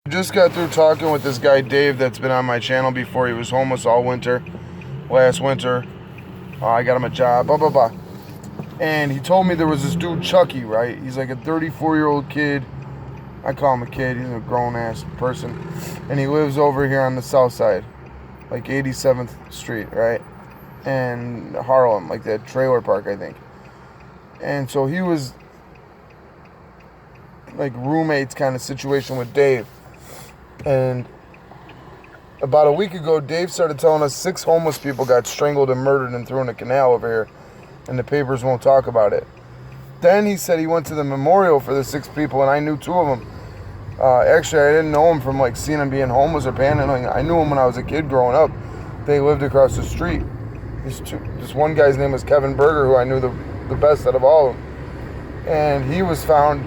Just got through talking with this guy Dave that's been on my channel before. He was homeless all winter. Last winter, I got him a job, blah, blah, blah. And he told me there was this dude, Chucky, right? He's like a 34-year-old kid. I call him a kid. He's a grown-ass person. And he lives over here on the south side, like 87th Street, right? And Harlem, like that trailer park, I think. And so he was like roommates kind of situation with Dave. And about a week ago, Dave started telling us 6 homeless people got strangled and murdered and thrown in a canal over here, and the papers won't talk about it. Then he said he went to the memorial for the 6 people, and I knew 2 of them. Actually, I didn't know him from like seeing him being homeless or panhandling. I knew him when I was a kid growing up. They lived across the street. This one guy's name was Kevin Berger, who I knew the best out of all of them. And he was found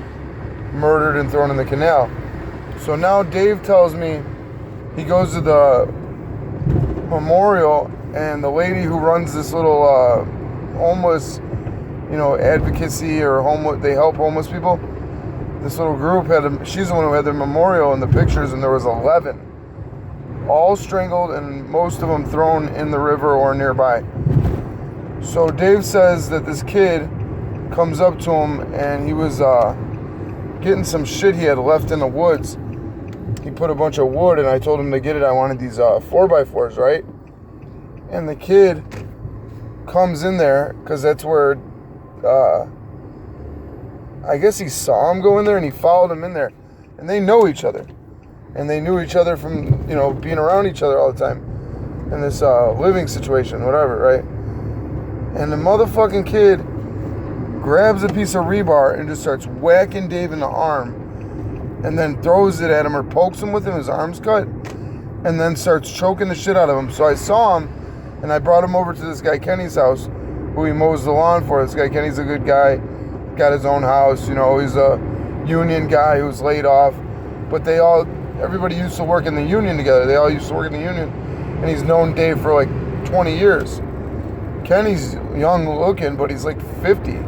murdered and thrown in the canal. So now Dave tells me he goes to the memorial, and the lady who runs this little homeless, advocacy or they help homeless people. This little group she's the one who had the memorial in the pictures, and there was 11, all strangled, and most of them thrown in the river or nearby. So Dave says that this kid comes up to him, and he was getting some shit he had left in the woods. He put a bunch of wood, and I told him to get it. I wanted these 4x4s, right? And the kid comes in there, because that's where, I guess he saw him go in there, and he followed him in there. And they know each other. And they knew each other from, being around each other all the time. In this living situation, whatever, right? And the motherfucking kid grabs a piece of rebar and just starts whacking Dave in the arm. And then throws it at him or pokes him with him, his arm's cut, and then starts choking the shit out of him. So I saw him, and I brought him over to this guy Kenny's house, who he mows the lawn for. This guy Kenny's a good guy, got his own house, he's a union guy who's laid off, but everybody used to work in the union together. They all used to work in the union, and he's known Dave for like 20 years. Kenny's young looking, but he's like 50.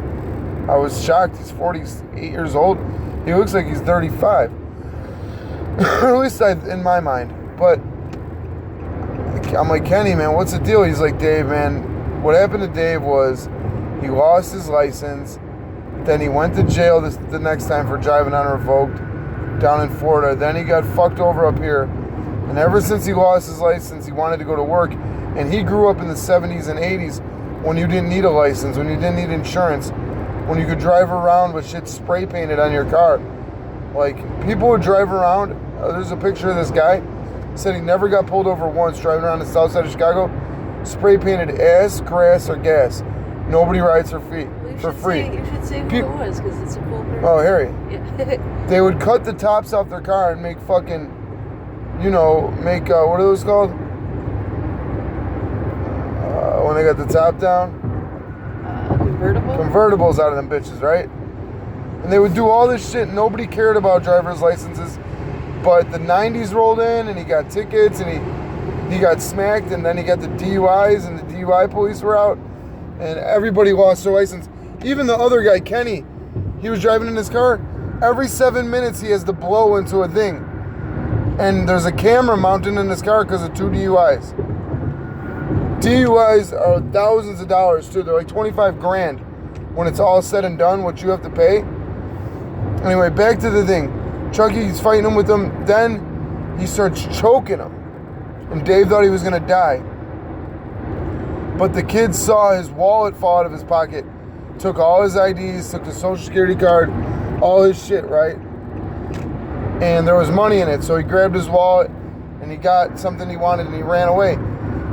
I was shocked. He's 48 years old. He looks like he's 35. At least in my mind. But I'm like, Kenny, man, what's the deal? He's like, Dave, man, what happened to Dave was he lost his license. Then he went to jail the next time for driving unrevoked down in Florida. Then he got fucked over up here. And ever since he lost his license, he wanted to go to work. And he grew up in the 70s and 80s when you didn't need a license, when you didn't need insurance, when you could drive around with shit spray painted on your car. Like, people would drive around. There's a picture of this guy. Said he never got pulled over once driving around the south side of Chicago. Spray painted ass, grass, or gas. Nobody rides for free. You should say who it was, because it's a cool person. Oh, Harry. Yeah. They would cut the tops off their car and make fucking, what are those called? When they got the top down? Convertibles out of them bitches, right? And they would do all this shit. Nobody cared about driver's licenses. But the 90s rolled in, and he got tickets, and he got smacked, and then he got the DUIs, and the DUI police were out, and everybody lost their license. Even the other guy, Kenny, he was driving in his car. Every 7 minutes, he has to blow into a thing. And there's a camera mounted in his car because of 2 DUIs. DUIs are thousands of dollars too. They're like 25 grand when it's all said and done, what you have to pay. Anyway, back to the thing. Chucky's fighting him with him. Then he starts choking him. And Dave thought he was going to die. But the kid saw his wallet fall out of his pocket. Took all his IDs, took the social security card, all his shit, right? And there was money in it. So he grabbed his wallet and he got something he wanted and he ran away.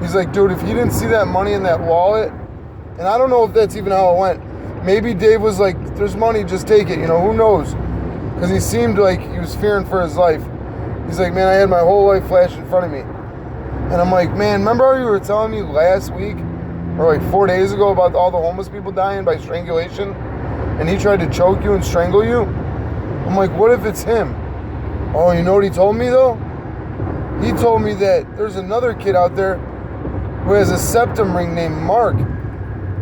He's like, dude, if you didn't see that money in that wallet, and I don't know if that's even how it went. Maybe Dave was like, there's money, just take it. Who knows? Because he seemed like he was fearing for his life. He's like, man, I had my whole life flash in front of me. And I'm like, man, remember how you were telling me last week, or like 4 days ago, about all the homeless people dying by strangulation? And he tried to choke you and strangle you? I'm like, what if it's him? Oh, you know what he told me, though? He told me that there's another kid out there who has a septum ring named Mark.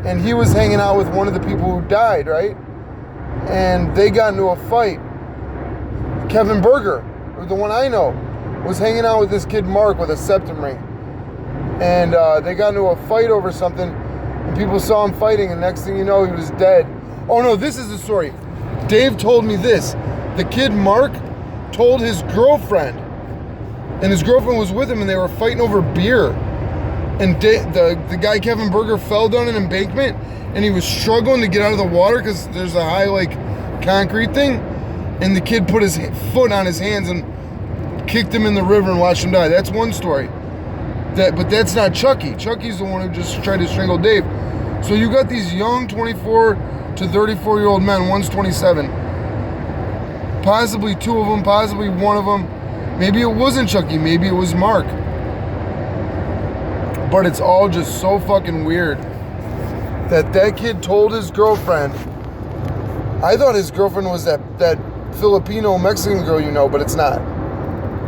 And he was hanging out with one of the people who died, right? And they got into a fight. Kevin Berger. or the one I know, was hanging out with this kid Mark with a septum ring. And they got into a fight over something, and people saw him fighting, and next thing you know, he was dead. Oh no, this is the story. Dave told me this. The kid Mark told his girlfriend, and his girlfriend was with him, and they were fighting over beer. And the guy Kevin Berger fell down an embankment, and he was struggling to get out of the water because there's a high concrete thing, and the kid put his foot on his hands and kicked him in the river and watched him die. That's one story. But that's not Chucky. Chucky's the one who just tried to strangle Dave. So you got these young 24 to 34-year-old men. One's 27. Possibly two of them, possibly one of them. Maybe it wasn't Chucky. Maybe it was Mark. But it's all just so fucking weird that kid told his girlfriend. I thought his girlfriend was that Filipino Mexican girl you know, but it's not.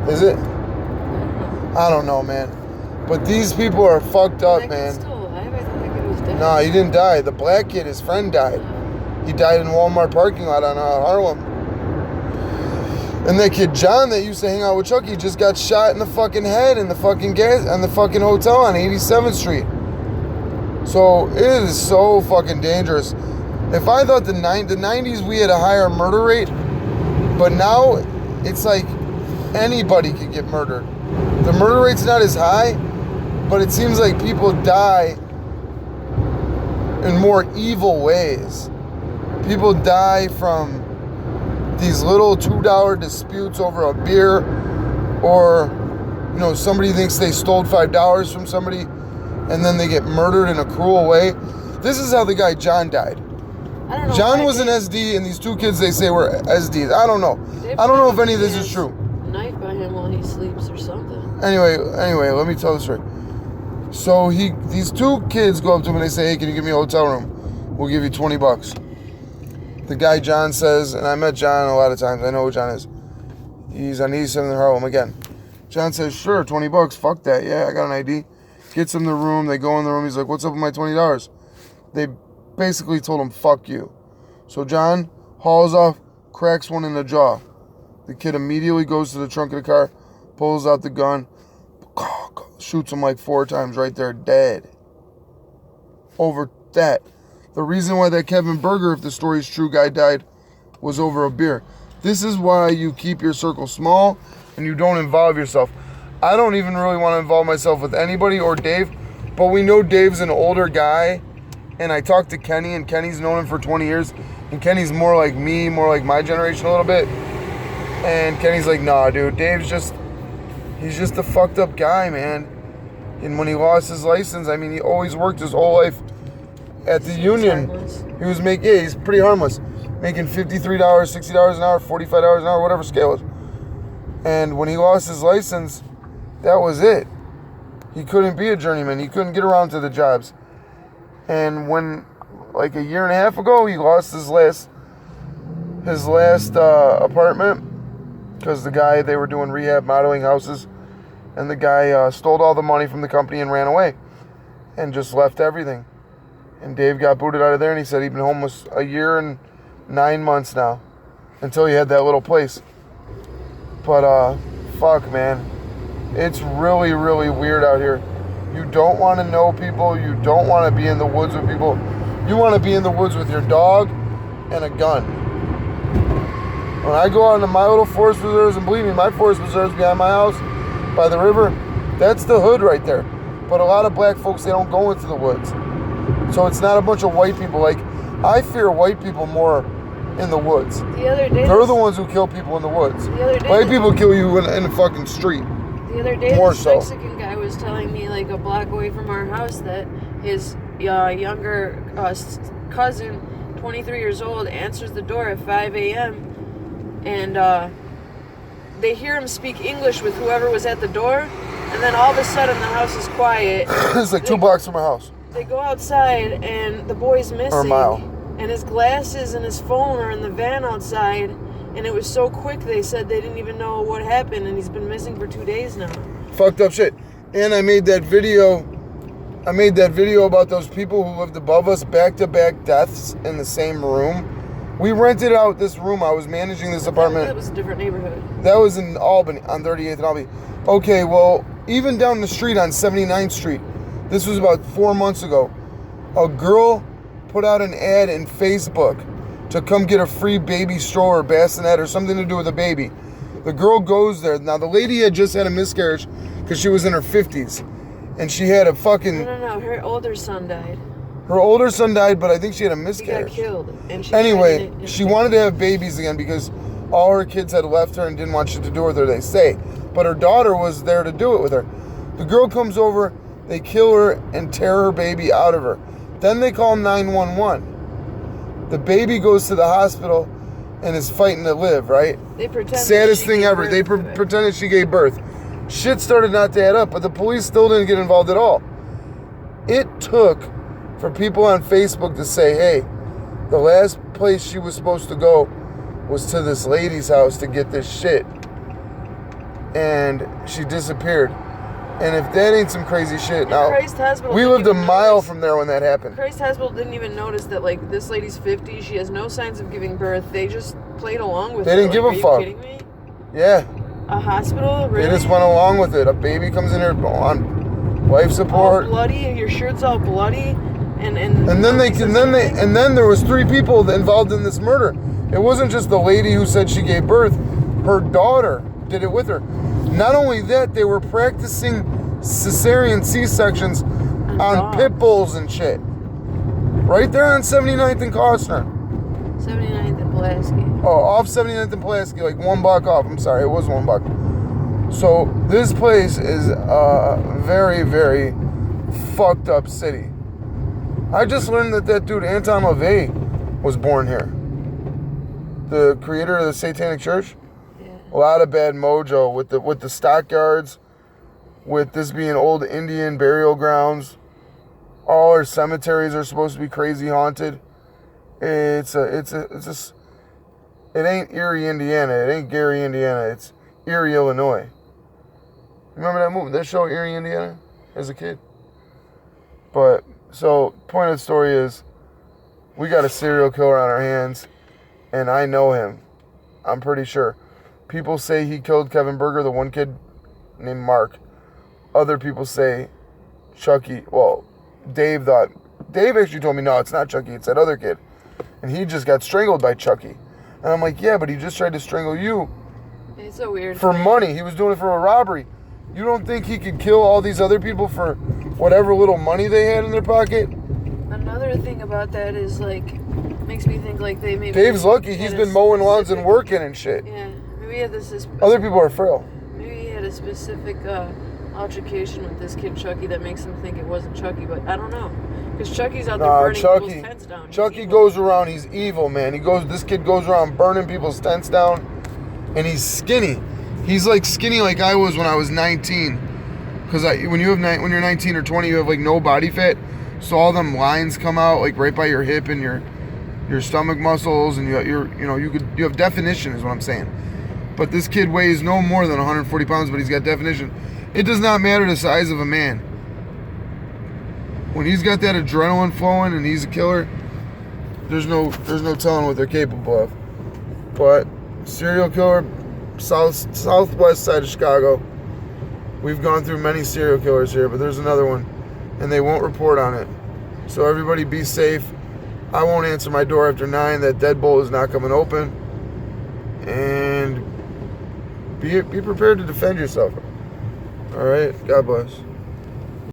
Is it? I don't know, man. But these people are fucked up, man. Still alive? I thought that kid was dead. No, he didn't die. The black kid, his friend, died. He died in Walmart parking lot on Harlem. And that kid John that used to hang out with Chucky just got shot in the fucking head in the fucking hotel on 87th Street. So it is so fucking dangerous. If I thought the 90s we had a higher murder rate, but now it's like anybody could get murdered. The murder rate's not as high, but it seems like people die in more evil ways. People die from these little $2 disputes over a beer, or somebody thinks they stole $5 from somebody and then they get murdered in a cruel way. This is how the guy John died. I don't know. John was an SD, and these two kids they say were SDs. I don't know. I don't know if any of this is true. Knife by him while he sleeps or something. Anyway, let me tell the story. So these two kids go up to him and they say, "Hey, can you give me a hotel room? We'll give you $20." The guy John says, and I met John a lot of times. I know who John is. He's on 87th Harlem again. John says, "Sure, $20. Fuck that. Yeah, I got an ID." Gets him the room. They go in the room. He's like, "What's up with my $20?" They basically told him, "Fuck you." So John hauls off, cracks one in the jaw. The kid immediately goes to the trunk of the car, pulls out the gun, shoots him like 4 times right there, dead. Over that. The reason why that Kevin Berger, if the story's true, guy died was over a beer. This is why you keep your circle small and you don't involve yourself. I don't even really want to involve myself with anybody or Dave, but we know Dave's an older guy, and I talked to Kenny, and Kenny's known him for 20 years, and Kenny's more like me, more like my generation a little bit, and Kenny's like, "Nah, dude, he's just a fucked up guy, man." And when he lost his license, I mean, he always worked his whole life at the union. He was he's pretty harmless, making $53, $60 an hour, $45 an hour, whatever scale is. And when he lost his license, that was it. He couldn't be a journeyman. He couldn't get around to the jobs. And when, like a year and a half ago, he lost his last apartment because the guy, they were doing rehab modeling houses, and the guy stole all the money from the company and ran away and just left everything. And Dave got booted out of there, and he said he'd been homeless a year and 9 months now until he had that little place. But fuck, man. It's really, really weird out here. You don't want to know people. You don't want to be in the woods with people. You want to be in the woods with your dog and a gun. When I go out into my little forest reserves, and believe me, my forest reserves behind my house, by the river, that's the hood right there. But a lot of black folks, they don't go into the woods. So it's not a bunch of white people. Like, I fear white people more in the woods. The other day, they're the ones who kill people in the woods. White people kill you in the fucking street. The other day, more this so. Mexican guy was telling me, like a block away from our house, that his younger cousin, 23 years old, answers the door at 5 a.m. and they hear him speak English with whoever was at the door, and then all of a sudden the house is quiet. It's like 2 blocks from my house. They go outside and the boy's missing. Or a mile. And his glasses and his phone are in the van outside. And it was so quick, they said they didn't even know what happened, and he's been missing for 2 days now. Fucked up shit. And I made that video about those people who lived above us, back-to-back deaths in the same room. We rented out this room. I was managing this apartment. That was a different neighborhood. That was in Albany, on 38th and Albany. Okay, well, even down the street on 79th Street, this was about 4 months ago, a girl put out an ad in Facebook to come get a free baby stroller, bassinet, or something to do with a baby. The girl goes there. Now, the lady had just had a miscarriage because she was in her 50s. And she had a fucking... No. Her older son died. Her older son died, but I think she had a miscarriage. He got killed. And she wanted to have babies again because all her kids had left her and didn't want shit to do with her, they say. But her daughter was there to do it with her. The girl comes over, they kill her and tear her baby out of her. Then they call 911. The baby goes to the hospital and is fighting to live, right? They pretend saddest thing ever. They pretended she gave birth. Shit started not to add up, but the police still didn't get involved at all. It took for people on Facebook to say, hey, the last place she was supposed to go was to this lady's house to get this shit. And she disappeared. And if that ain't some crazy shit, now, we lived a mile from there when that happened. Christ Hospital didn't even notice that, like, this lady's 50, she has no signs of giving birth. They just played along with it. They didn't give a fuck. Are you kidding me? Yeah. A hospital? Really? They just went along with it. A baby comes in here on life support. All bloody, your shirt's all bloody. And then there was 3 people involved in this murder. It wasn't just the lady who said she gave birth. Her daughter did it with her. Not only that, they were practicing cesarean C-sections on pit bulls and shit. Right there on 79th and Costner. 79th and Pulaski. Oh, off 79th and Pulaski, like $1 off. I'm sorry, it was $1. So this place is a very, very fucked up city. I just learned that dude Anton LaVey was born here. The creator of the Satanic Church. Yeah. A lot of bad mojo with the stockyards, with this being old Indian burial grounds. All our cemeteries are supposed to be crazy haunted. It ain't Erie, Indiana. It ain't Gary, Indiana. It's Erie, Illinois. Remember that movie, that show, Erie, Indiana, as a kid? But, so, point of the story is, we got a serial killer on our hands, and I know him. I'm pretty sure. People say he killed Kevin Berger, the one kid named Mark. Other people say Chucky. Well, Dave actually told me, no, it's not Chucky, it's that other kid. And he just got strangled by Chucky. And I'm like, yeah, but he just tried to strangle you. It's so weird. For money. He was doing it for a robbery. You don't think he could kill all these other people for whatever little money they had in their pocket? Another thing about that is, like, makes me think, like, they maybe... Dave's lucky. He's been mowing lawns and working and shit. Yeah. Maybe he had this... Other people are frail. Maybe he had a specific altercation with this kid Chucky that makes him think it wasn't Chucky, but I don't know. Because Chucky's out there burning people's tents down. Chucky goes around, he's evil, man. This kid goes around burning people's tents down, and he's skinny. He's like skinny like I was when I was 19. Because when you're 19 or 20, you have like no body fat, so all them lines come out like right by your hip and your stomach muscles, and you have definition, is what I'm saying. But this kid weighs no more than 140 pounds, but he's got definition. It does not matter the size of a man. When he's got that adrenaline flowing and he's a killer, there's no telling what they're capable of. But serial killer, southwest side of Chicago. We've gone through many serial killers here, but there's another one, and they won't report on it. So everybody be safe. I won't answer my door after 9. That deadbolt is not coming open. And be prepared to defend yourself. All right? God bless.